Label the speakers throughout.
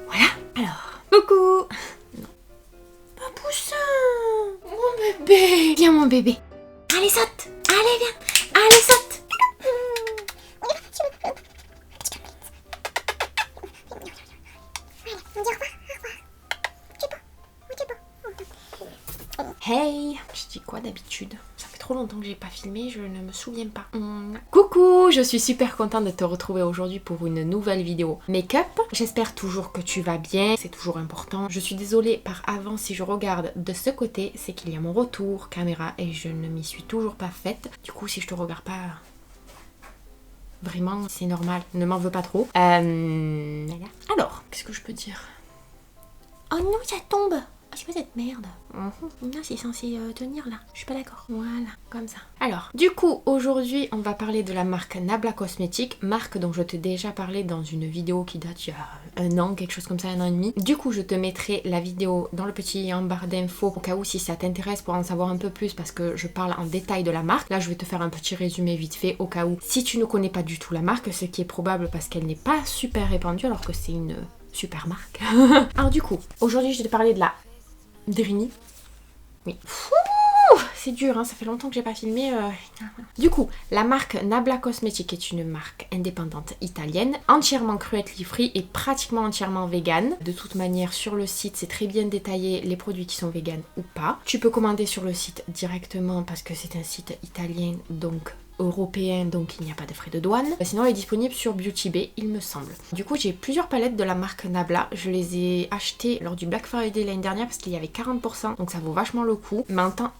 Speaker 1: Voilà. Alors, coucou. Non. Un poussin. Mon bébé. Viens mon bébé. Allez saute. Allez viens. Allez saute. Hey, je dis quoi d'habitude? Ça fait trop longtemps que j'ai pas filmé, je ne me souviens pas. Coucou, je suis super contente de te retrouver aujourd'hui pour une nouvelle vidéo make-up. J'espère toujours que tu vas bien, c'est toujours important. Je suis désolée par avance si je regarde de ce côté, c'est qu'il y a mon retour caméra et je ne m'y suis toujours pas faite. Du coup, si je te regarde pas... Vraiment, c'est normal, ne m'en veux pas trop. Alors, qu'est-ce que je peux dire? Oh non, ça tombe! C'est quoi cette merde? Non, c'est censé tenir là. Je suis pas d'accord. Voilà, comme ça. Alors, du coup, aujourd'hui, on va parler de la marque Nabla Cosmétiques, marque dont je t'ai déjà parlé dans une vidéo qui date il y a un an, quelque chose comme ça, un an et demi. Du coup, je te mettrai la vidéo dans le petit en barre d'infos au cas où si ça t'intéresse pour en savoir un peu plus parce que je parle en détail de la marque. Là, je vais te faire un petit résumé vite fait au cas où si tu ne connais pas du tout la marque, ce qui est probable parce qu'elle n'est pas super répandue alors que c'est une super marque. Alors du coup, aujourd'hui, je vais te parler de la Drini. Oui. C'est dur, hein, ça fait longtemps que j'ai pas filmé. Du coup, la marque Nabla Cosmétiques est une marque indépendante italienne, entièrement cruelty free et pratiquement entièrement vegan. De toute manière, sur le site, c'est très bien détaillé les produits qui sont vegan ou pas. Tu peux commander sur le site directement parce que c'est un site italien, donc européen, donc il n'y a pas de frais de douane. Sinon elle est disponible sur Beauty Bay, il me semble. Du coup j'ai plusieurs palettes de la marque Nabla, je les ai achetées lors du Black Friday l'année dernière parce qu'il y avait 40%, donc ça vaut vachement le coup. Mais en temps...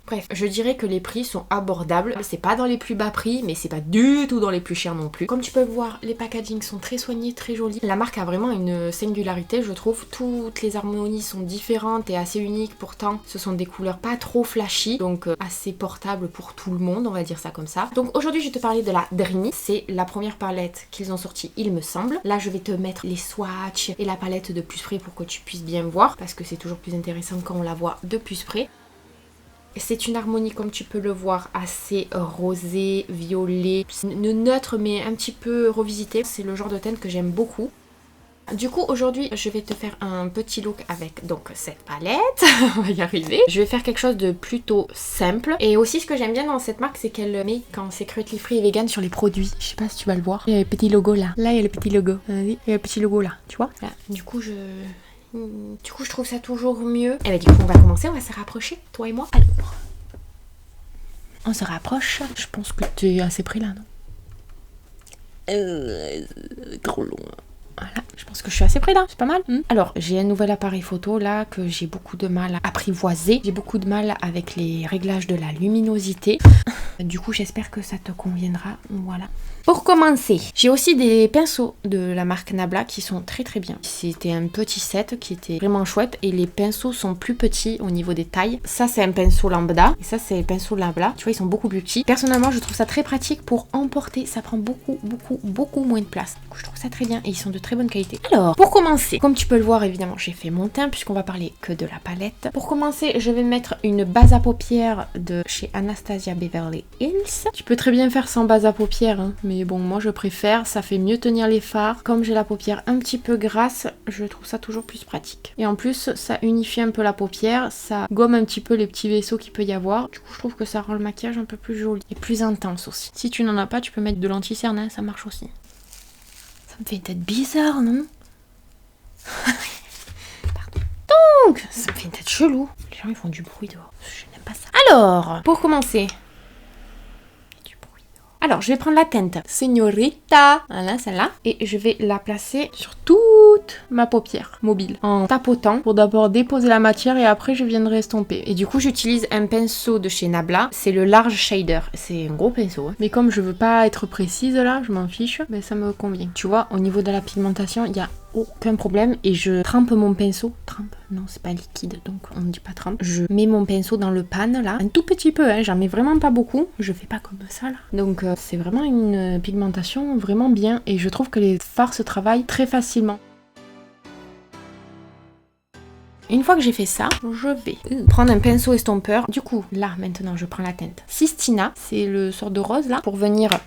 Speaker 1: Bref, je dirais que les prix sont abordables. C'est pas dans les plus bas prix, mais c'est pas du tout dans les plus chers non plus. Comme tu peux le voir, les packagings sont très soignés, très jolis. La marque a vraiment une singularité, je trouve. Toutes les harmonies sont différentes et assez uniques. Pourtant, ce sont des couleurs pas trop flashy, donc assez portables pour tout le monde, on va dire ça comme ça. Donc aujourd'hui, je vais te parler de la Drini. C'est la première palette qu'ils ont sortie, il me semble. Là, je vais te mettre les swatchs et la palette de plus près pour que tu puisses bien voir, parce que c'est toujours plus intéressant quand on la voit de plus près. C'est une harmonie, comme tu peux le voir, assez rosé, violet, neutre mais un petit peu revisité. C'est le genre de teinte que j'aime beaucoup. Du coup, aujourd'hui, je vais te faire un petit look avec donc cette palette. On va y arriver. Je vais faire quelque chose de plutôt simple. Et aussi, ce que j'aime bien dans cette marque, c'est qu'elle met quand c'est cruelty free et vegan sur les produits. Je sais pas si tu vas le voir. Il y a le petit logo là. Là, il y a le petit logo. Oui, il y a le petit logo là. Tu vois là. Du coup, je trouve ça toujours mieux. Et bah, du coup, on va commencer, on va se rapprocher, toi et moi. Alors, on se rapproche. Je pense que tu es assez près là, non? Trop loin. Voilà, je pense que je suis assez près là, c'est pas mal. Alors, j'ai un nouvel appareil photo là que j'ai beaucoup de mal à apprivoiser. J'ai beaucoup de mal avec les réglages de la luminosité. Du coup, j'espère que ça te conviendra. Voilà. Pour commencer, j'ai aussi des pinceaux de la marque Nabla qui sont très très bien. C'était un petit set qui était vraiment chouette et les pinceaux sont plus petits au niveau des tailles. Ça, c'est un pinceau lambda et ça, c'est le pinceau Nabla. Tu vois, ils sont beaucoup plus petits. Personnellement, je trouve ça très pratique pour emporter. Ça prend beaucoup moins de place. Du coup, je trouve ça très bien et ils sont de très bonne qualité. Alors, pour commencer, comme tu peux le voir, évidemment, j'ai fait mon teint puisqu'on va parler que de la palette. Pour commencer, je vais mettre une base à paupières de chez Anastasia Beverly Hills. Tu peux très bien faire sans base à paupières, hein, mais bon, moi je préfère, ça fait mieux tenir les fards. Comme j'ai la paupière un petit peu grasse, je trouve ça toujours plus pratique. Et en plus, ça unifie un peu la paupière, ça gomme un petit peu les petits vaisseaux qu'il peut y avoir. Du coup, je trouve que ça rend le maquillage un peu plus joli et plus intense aussi. Si tu n'en as pas, tu peux mettre de l'anti-cerne, hein, ça marche aussi. Ça me fait une tête bizarre, non? Pardon. Donc, ça me fait une tête chelou. Les gens, ils font du bruit dehors. Je n'aime pas ça. Alors, pour commencer... Alors, je vais prendre la teinte Señorita, voilà celle-là, et je vais la placer sur toute ma paupière mobile en tapotant pour d'abord déposer la matière et après je viendrai estomper. Et du coup, j'utilise un pinceau de chez Nabla, c'est le Large Shader, c'est un gros pinceau, hein. Mais comme je veux pas être précise là, je m'en fiche, mais ça me convient. Tu vois, au niveau de la pigmentation, il y a aucun problème et je trempe mon pinceau. Trempe? Non, c'est pas liquide, donc on ne dit pas trempe. Je mets mon pinceau dans le pan là, un tout petit peu, hein, j'en mets vraiment pas beaucoup. Je fais pas comme ça là. Donc c'est vraiment une pigmentation vraiment bien et je trouve que les fards se travaillent très facilement. Une fois que j'ai fait ça, je vais prendre un pinceau estompeur. Du coup, là, maintenant, je prends la teinte Sistina. C'est le sort de rose, là, pour venir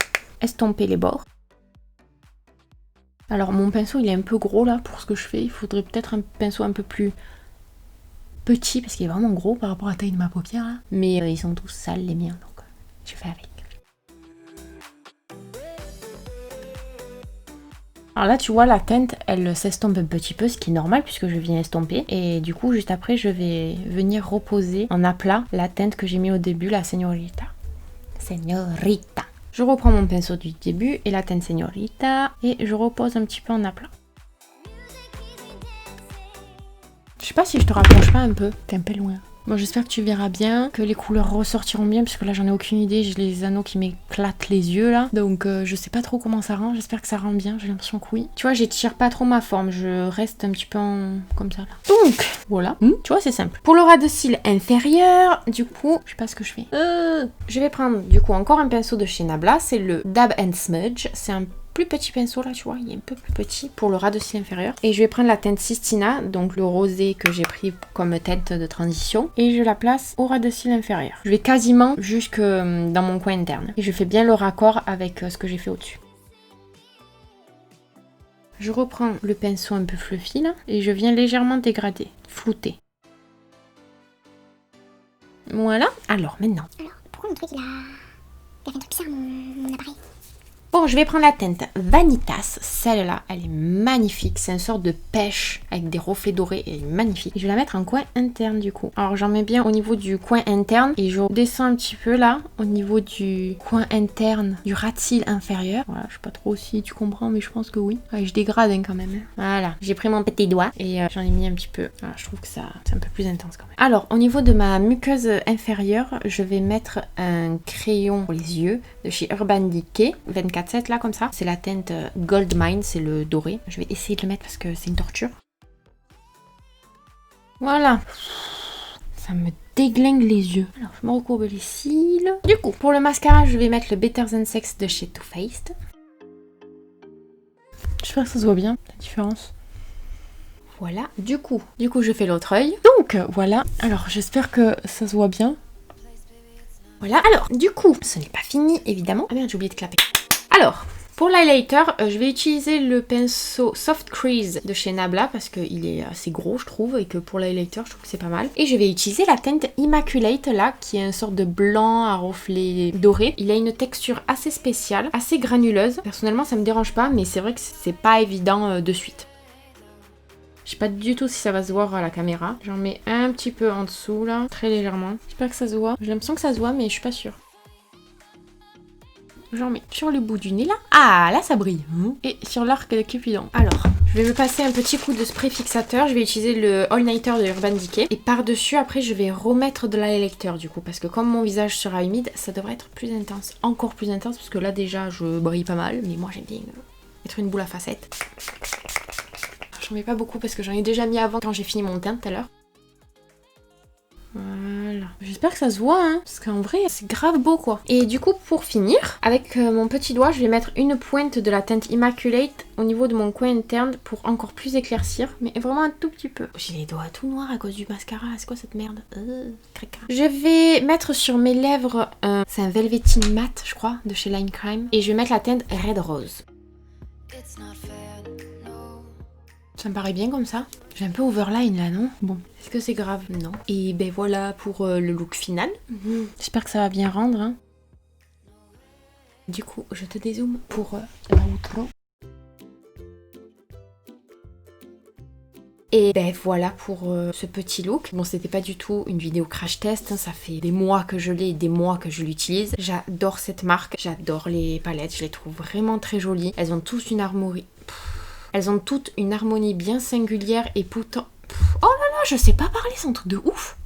Speaker 1: estomper les bords. Alors mon pinceau il est un peu gros là pour ce que je fais. Il faudrait peut-être un pinceau un peu plus petit parce qu'il est vraiment gros par rapport à la taille de ma paupière là. Mais ils sont tous sales les miens donc je fais avec. Alors là tu vois la teinte elle s'estompe un petit peu, ce qui est normal puisque je viens estomper. Et du coup juste après je vais venir reposer en aplat la teinte que j'ai mis au début, la Señorita. Señorita. Je reprends mon pinceau du début et la teinte Señorita et je repose un petit peu en aplat. Je sais pas si je te rapproche pas un peu, t'es un peu loin. Bon, j'espère que tu verras bien, que les couleurs ressortiront bien, parce que là j'en ai aucune idée, j'ai les anneaux qui m'éclatent les yeux là. Donc je sais pas trop comment ça rend, j'espère que ça rend bien, j'ai l'impression que oui. Tu vois, j'étire pas trop ma forme, je reste un petit peu comme ça là. Donc, voilà, tu vois c'est simple. Pour le ras de cils inférieur, du coup, je sais pas ce que je fais. Je vais prendre du coup encore un pinceau de chez Nabla, c'est le Dab and Smudge, c'est un plus petit pinceau là tu vois, il est un peu plus petit pour le ras de cils inférieur. Et je vais prendre la teinte Sistina, donc le rosé que j'ai pris comme teinte de transition. Et je la place au ras de cils inférieur. Je vais quasiment jusque dans mon coin interne. Et je fais bien le raccord avec ce que j'ai fait au-dessus. Je reprends le pinceau un peu fluffy là et je viens légèrement dégrader, flouter. Voilà, alors maintenant.
Speaker 2: Alors, pourquoi mon truc il a fait un truc bizarre mon appareil?
Speaker 1: Bon, je vais prendre la teinte Vanitas. Celle-là, elle est magnifique. C'est une sorte de pêche avec des reflets dorés. Elle est magnifique. Et je vais la mettre en coin interne du coup. Alors, j'en mets bien au niveau du coin interne. Et je descends un petit peu là, au niveau du coin interne du ras de cils inférieur. Voilà, je sais pas trop si tu comprends, mais je pense que oui. Ouais, je dégrade quand même. Voilà, j'ai pris mon petit doigt et j'en ai mis un petit peu. Voilà, je trouve que ça, c'est un peu plus intense quand même. Alors, au niveau de ma muqueuse inférieure, je vais mettre un crayon pour les yeux de chez Urban Decay 24/7 là comme ça. C'est la teinte Gold Mine, c'est le doré. Je vais essayer de le mettre parce que c'est une torture. Voilà. Ça me déglingue les yeux. Alors je me recourbe les cils. Du coup, pour le mascara, je vais mettre le Better Than Sex de chez Too Faced. J'espère que ça se voit bien, la différence. Voilà, du coup je fais l'autre œil. Donc voilà, alors j'espère que ça se voit bien. Voilà, alors du coup, ce n'est pas fini évidemment. Ah merde, j'ai oublié de clapper. Alors, pour l'highlighter, je vais utiliser le pinceau Soft Crease de chez Nabla parce qu'il est assez gros je trouve et que pour l'highlighter je trouve que c'est pas mal. Et je vais utiliser la teinte Immaculate là qui est une sorte de blanc à reflets dorés. Il a une texture assez spéciale, assez granuleuse. Personnellement ça me dérange pas mais c'est vrai que c'est pas évident de suite. Je sais pas du tout si ça va se voir à la caméra. J'en mets un petit peu en dessous là, très légèrement. J'espère que ça se voit. J'ai l'impression que ça se voit mais je suis pas sûre. J'en mets sur le bout du nez là. Ah là ça brille. Et sur l'arc de Cupidon. Alors, je vais me passer un petit coup de spray fixateur. Je vais utiliser le All Nighter de Urban Decay. Et par-dessus après je vais remettre de l'highlighter du coup. Parce que comme mon visage sera humide, ça devrait être plus intense. Encore plus intense parce que là déjà je brille pas mal. Mais moi j'aime bien mettre une boule à facettes. J'en mets pas beaucoup parce que j'en ai déjà mis avant quand j'ai fini mon teint tout à l'heure. Voilà. J'espère que ça se voit, hein, parce qu'en vrai, c'est grave beau, quoi. Et du coup, pour finir, avec mon petit doigt, je vais mettre une pointe de la teinte Immaculate au niveau de mon coin interne pour encore plus éclaircir, mais vraiment un tout petit peu. J'ai les doigts tout noirs à cause du mascara. C'est quoi cette merde? Je vais mettre sur mes lèvres, c'est un Velveteen Matte, je crois, de chez Line Crime. Et je vais mettre la teinte Red Rose. Ça me paraît bien comme ça. J'ai un peu overline là, non? Bon, est-ce que c'est grave? Non. Et ben voilà pour le look final. J'espère que ça va bien rendre. Hein. Du coup, je te dézoome pour l'outro. Et ben voilà pour ce petit look. Bon, c'était pas du tout une vidéo crash test, hein. Ça fait des mois que je l'ai et des mois que je l'utilise. J'adore cette marque, j'adore les palettes, je les trouve vraiment très jolies. Elles ont tous une harmonie. Elles ont toutes une harmonie bien singulière et pourtant... Oh là là, je sais pas parler, c'est un truc de ouf.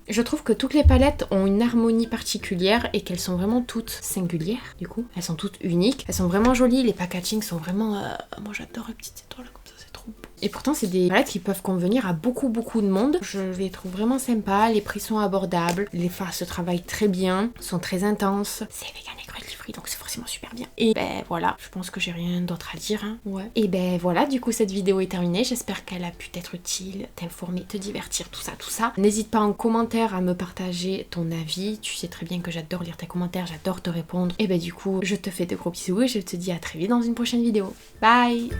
Speaker 1: Je trouve que toutes les palettes ont une harmonie particulière et qu'elles sont vraiment toutes singulières, du coup. Elles sont toutes uniques, elles sont vraiment jolies, les packaging sont vraiment... Moi j'adore les petites étoiles comme ça, c'est trop beau. Et pourtant c'est des palettes qui peuvent convenir à beaucoup de monde. Je les trouve vraiment sympas, les prix sont abordables, les fards se travaillent très bien, sont très intenses. C'est vegan et cruelty free donc c'est forcément super bien. Et ben voilà, je pense que j'ai rien d'autre à dire. Hein. Ouais. Et ben voilà, du coup cette vidéo est terminée. J'espère qu'elle a pu t'être utile, t'informer, te divertir, tout ça. N'hésite pas en commentaire à me partager ton avis. Tu sais très bien que j'adore lire tes commentaires, j'adore te répondre. Et ben du coup, je te fais de gros bisous et je te dis à très vite dans une prochaine vidéo. Bye!